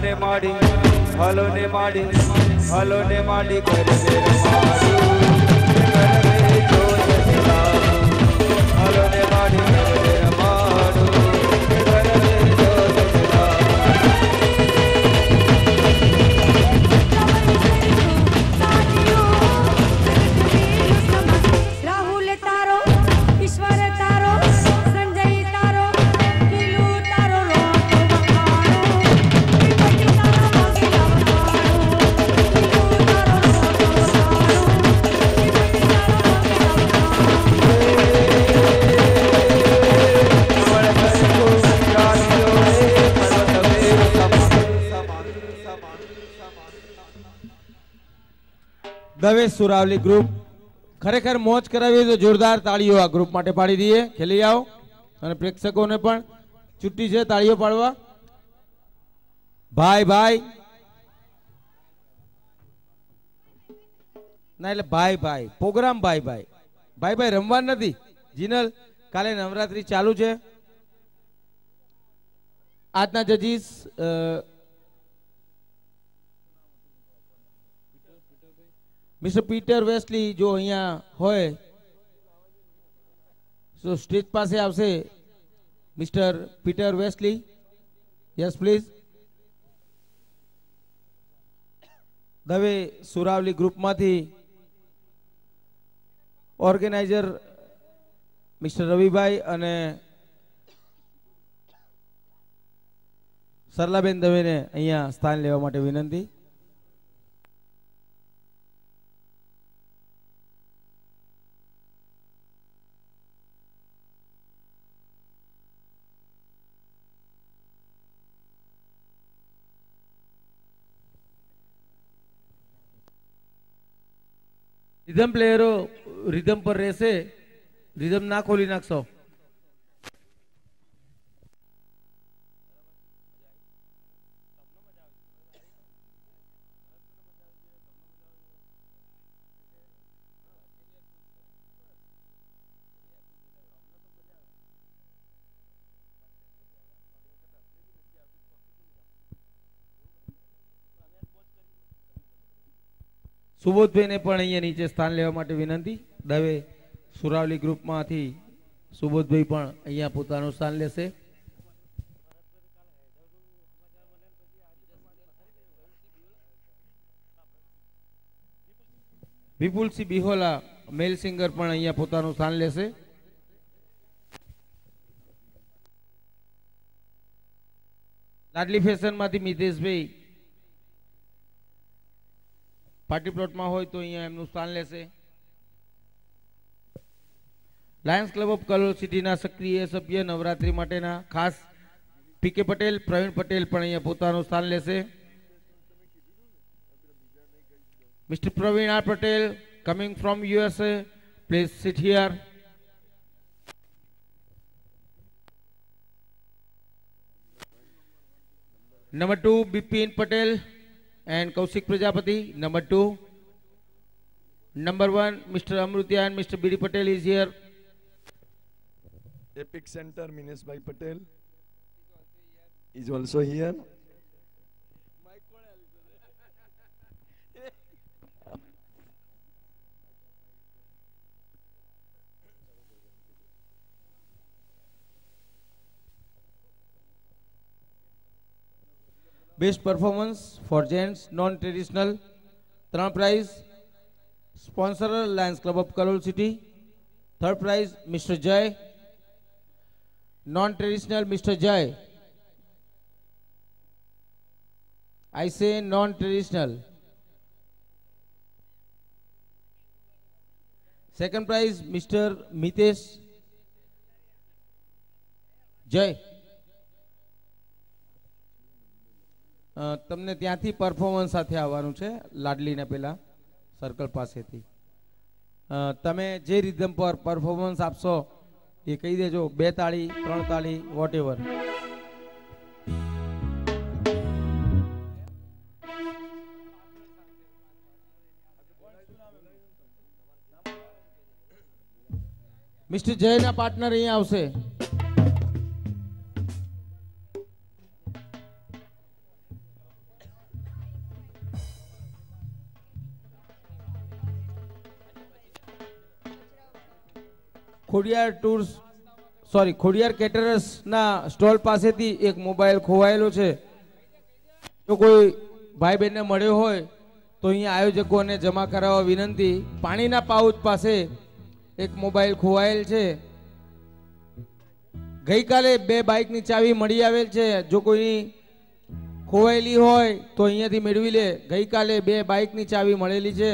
ને માડી હલો ને માડી હલો ને માડી કરે રમાડું કરે જો હલો ને માડી કરે રમાડું કરે જો રાહુલ તારો ઈશ્વર તારો સંજય તારો કિલુ તારો દવે સુરાવલી ગ્રુપ ખરેખર મોજ કરાવી તો જોરદાર તાળીઓ આ ગ્રુપ માટે પાડી દઈએ. ખેલી આવો અને પ્રેક્ષકોને પણ છૂટી છે તાળીઓ પાડવા. ભાઈ ભાઈ ના એટલે ભાઈ ભાઈ પ્રોગ્રામ ભાઈ ભાઈ ભાઈ ભાઈ રમવા નથી. જીનલ કાલે નવરાત્રી ચાલુ છે. આજના જજીસ મિસ્ટર પીટર વેસ્ટલી જો અહીંયા હોય તો સ્ટેજ પાસે આવશે. Mister Peter Westley, yes please. Dave Suravali ગ્રુપમાંથી ઓર્ગેનાઇઝર મિસ્ટર રવિભાઈ અને સરલાબેન દવેને અહીંયા સ્થાન લેવા માટે વિનંતી. रिदम प्लेयरो रिदम पर रहसे, रिदम ना खोली नाखशो. સુબોધભાઈ ને પણ અહીંયા નીચે સ્થાન લેવા માટે વિનંતી. દવે સુરાવલી ગ્રુપમાંથી સુબોધભાઈ પણ અહીંયા પોતાનું સ્થાન લેશે. વિપુલસિંહ બિહોલા મેલ સિંગર પણ અહીંયા પોતાનું સ્થાન લેશે. લાડલી ફેશનમાંથી મિતેશભાઈ પાર્ટી પ્લોટમાં હોય તો અહીંયા એમનું સ્થાન લેશે. લાયન્સ ક્લબ ઓફ કલોલ સિટીના સક્રિય સભ્ય નવરાત્રી માટેના ખાસ પીકે પટેલ, પ્રવીણ પટેલ પણ અહીંયા પોતાનું સ્થાન લેશે. Mister Pravin R Patel coming from USA, please sit here. Number 2, Bipin Patel and Kaushik Prajapati. Number 2. Number 1, Mr. Amrutya and Mr. B.D. Patel is here. Epic Center, Minesh Bhai Patel is also here. Best performance for gents non-traditional, 3rd prize sponsor Lions Club of Kalol City. 3rd prize Mr. Jay, non-traditional Mr. Jay. I say non-traditional. 2nd prize Mr. Mitesh Jay. તમને ત્યાંથી performance સાથે આવવાનું છે લાડલીના પેલા circle પાસેથી. તમે જે rhythm પર પરફોર્મન્સ આપશો એ કહી દેજો. 2 તાળી 3 તાળી વોટ એવર. મિસ્ટર જયના પાર્ટનર અહીંયા આવશે. ખોડિયાર ટૂર્સ ખોડિયાર કેટરર્સ ના સ્ટોલ પાસેથી એક મોબાઈલ ખોવાયેલો છે. જો કોઈ ભાઈ બહેનને મળ્યો હોય તો અહીંયા આયોજકોને જમા કરાવવા વિનંતી. પાણીના પાઉચ પાસે એક મોબાઈલ ખોવાયેલ છે. ગઈકાલે 2 બાઇકની ચાવી મળી આવેલ છે. જો કોઈ ખોવાયેલી હોય તો અહીંયાથી મેળવી લે. ગઈકાલે 2 બાઇકની ચાવી મળેલી છે.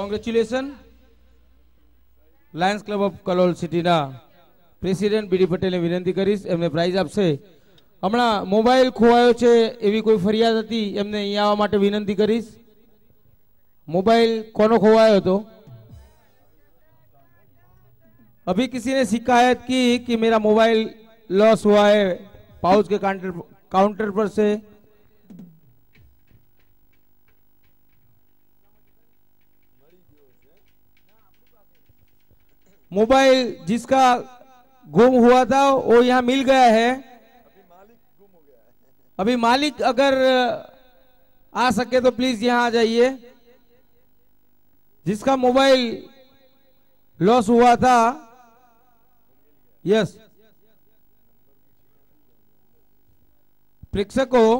Congratulation. Lions club of Kalol સિટીના પ્રેસિડેન્ટ બીડી પટેલને વિનંતી કરીશ, એમને પ્રાઇઝ આપશે. હમણાં મોબાઈલ ખોવાયો છે એવી કોઈ ફરિયાદ હતી, એમને અહીંયા આવવા માટે વિનંતી કરીશ. मोबाइल कौन खोवाया तो अभी किसी ने शिकायत की कि मेरा मोबाइल लॉस हुआ है पाउच के काउंटर पर से. मोबाइल जिसका गुम हुआ था वो यहाँ मिल गया है. अभी मालिक अगर आ सके तो प्लीज यहाँ आ जाइए. जिसका मोबाइल लॉस हुआ था, यस. प्रेक्षकों,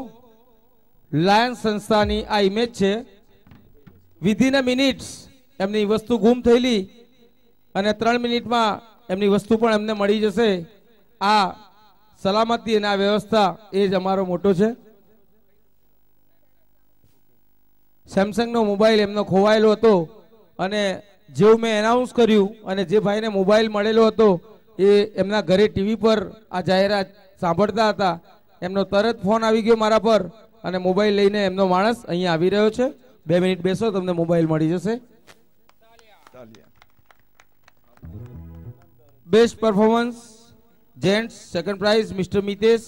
लायन्स संस्थानी आ इमेज है. विधिन अ मिनिट्स एमनी वस्तु गुम थयेली અને 3 મિનિટમાં એમની વસ્તુ પણ એમને મળી જશે. આ સલામતી અને આ વ્યવસ્થા એ જ અમારો મોટો છે. સેમસંગનો મોબાઈલ એમનો ખોવાયેલો હતો અને જેવું મેં એનાઉન્સ કર્યું અને જે ભાઈને મોબાઈલ મળેલો હતો એ એમના ઘરે ટીવી પર આ જાહેરાત સાંભળતા હતા. એમનો તરત ફોન આવી ગયો મારા પર અને મોબાઈલ લઈને એમનો માણસ અહીંયા આવી રહ્યો છે. 2 મિનિટ બેસો, તમને મોબાઈલ મળી જશે. Best performance gents second prize mister Mitesh.